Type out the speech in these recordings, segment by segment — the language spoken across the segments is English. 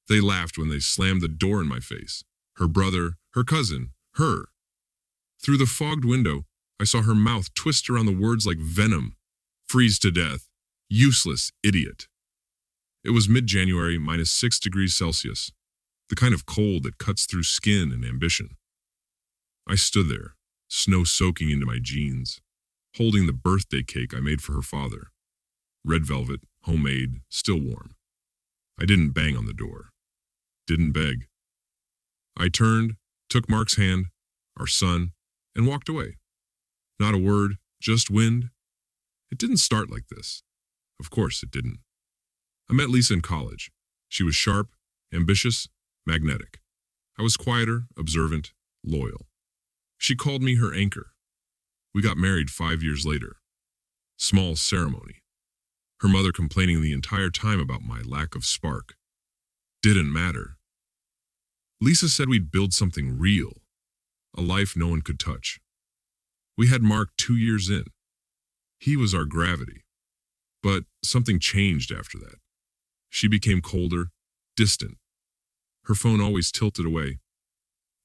They laughed when they slammed the door in my face. Her brother, her cousin, her. Through the fogged window, I saw her mouth twist around the words like venom. Freeze to death. Useless idiot. It was mid-January, -6 degrees Celsius, the kind of cold that cuts through skin and ambition. I stood there, snow soaking into my jeans, holding the birthday cake I made for her father. Red velvet, homemade, still warm. I didn't bang on the door. Didn't beg. I turned, took Mark's hand, our son, and walked away. Not a word, just wind. It didn't start like this. Of course it didn't. I met Lisa in college. She was sharp, ambitious, magnetic. I was quieter, observant, loyal. She called me her anchor. We got married 5 years later. Small ceremony. Her mother complaining the entire time about my lack of spark. Didn't matter. Lisa said we'd build something real, a life no one could touch. We had Mark 2 years in. He was our gravity. But something changed after that. She became colder, distant. Her phone always tilted away.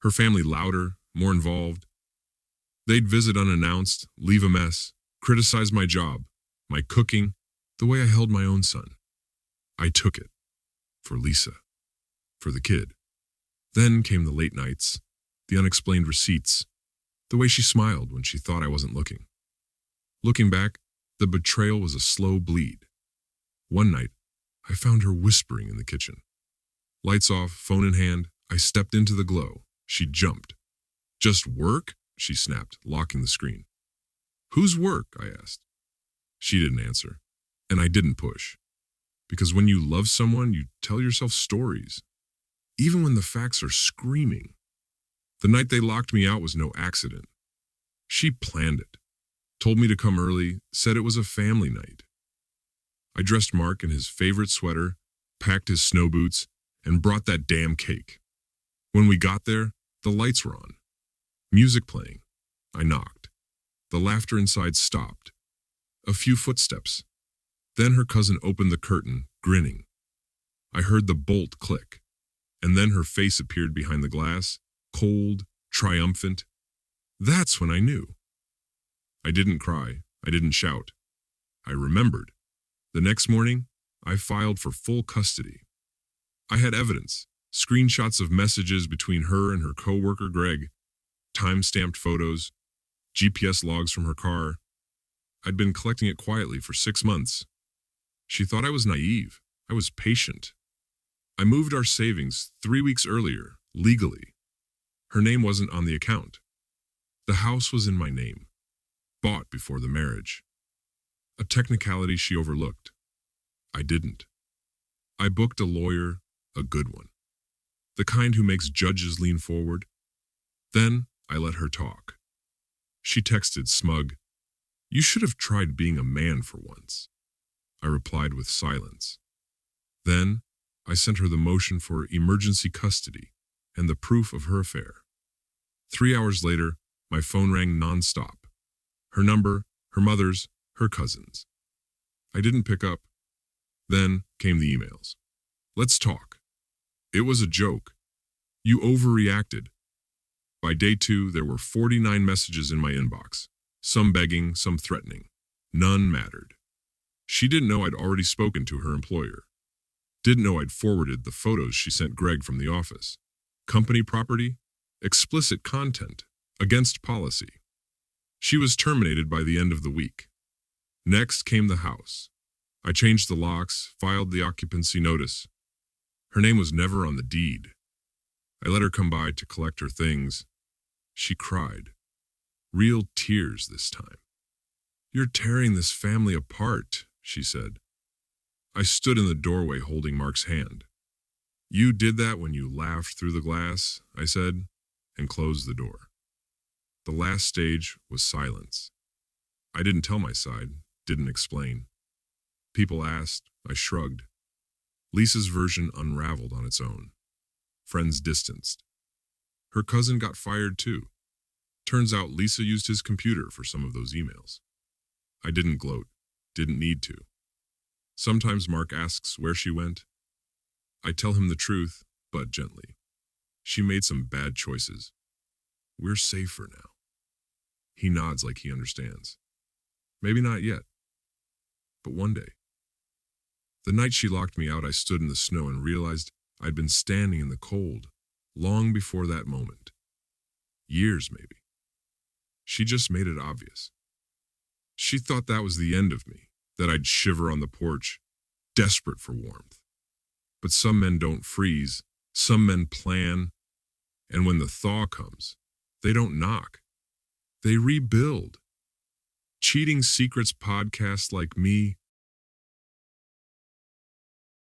Her family louder, more involved. They'd visit unannounced, leave a mess, criticize my job, my cooking, the way I held my own son. I took it. For Lisa. For the kid. Then came the late nights, the unexplained receipts, the way she smiled when she thought I wasn't looking. Looking back, the betrayal was a slow bleed. One night, I found her whispering in the kitchen. Lights off, phone in hand, I stepped into the glow. She jumped. Just work? She snapped, locking the screen. Whose work? I asked. She didn't answer, and I didn't push. Because when you love someone, you tell yourself stories, even when the facts are screaming. The night they locked me out was no accident. She planned it, told me to come early, said it was a family night. I dressed Mark in his favorite sweater, packed his snow boots, and brought that damn cake. When we got there, the lights were on. Music playing. I knocked. The laughter inside stopped. A few footsteps. Then her cousin opened the curtain, grinning. I heard the bolt click, and then her face appeared behind the glass, cold, triumphant. That's when I knew. I didn't cry. I didn't shout. I remembered. The next morning, I filed for full custody. I had evidence, screenshots of messages between her and her co-worker Greg, time-stamped photos, GPS logs from her car. I'd been collecting it quietly for 6 months. She thought I was naive. I was patient. I moved our savings 3 weeks earlier, legally. Her name wasn't on the account. The house was in my name, bought before the marriage. A technicality she overlooked. I didn't. I booked a lawyer, a good one. The kind who makes judges lean forward. Then I let her talk. She texted smug, "You should have tried being a man for once." I replied with silence. Then I sent her the motion for emergency custody and the proof of her affair. 3 hours later, my phone rang nonstop. Her number, her mother's, her cousin's. I didn't pick up. Then came the emails. Let's talk. It was a joke. You overreacted. By day 2, there were 49 messages in my inbox. Some begging, some threatening. None mattered. She didn't know I'd already spoken to her employer. Didn't know I'd forwarded the photos she sent Greg from the office. Company property, explicit content, against policy. She was terminated by the end of the week. Next came the house. I changed the locks, filed the occupancy notice. Her name was never on the deed. I let her come by to collect her things. She cried. Real tears this time. "You're tearing this family apart," she said. I stood in the doorway holding Mark's hand. "You did that when you laughed through the glass," I said, and closed the door. The last stage was silence. I didn't tell my side, didn't explain. People asked, I shrugged. Lisa's version unraveled on its own. Friends distanced. Her cousin got fired too. Turns out Lisa used his computer for some of those emails. I didn't gloat, didn't need to. Sometimes Mark asks where she went. I tell him the truth, but gently. She made some bad choices. We're safer now. He nods like he understands. Maybe not yet, but one day. The night she locked me out, I stood in the snow and realized I'd been standing in the cold long before that moment. Years, maybe. She just made it obvious. She thought that was the end of me, that I'd shiver on the porch, desperate for warmth. But some men don't freeze, some men plan, and when the thaw comes, they don't knock. They rebuild. Cheating Secrets podcasts like me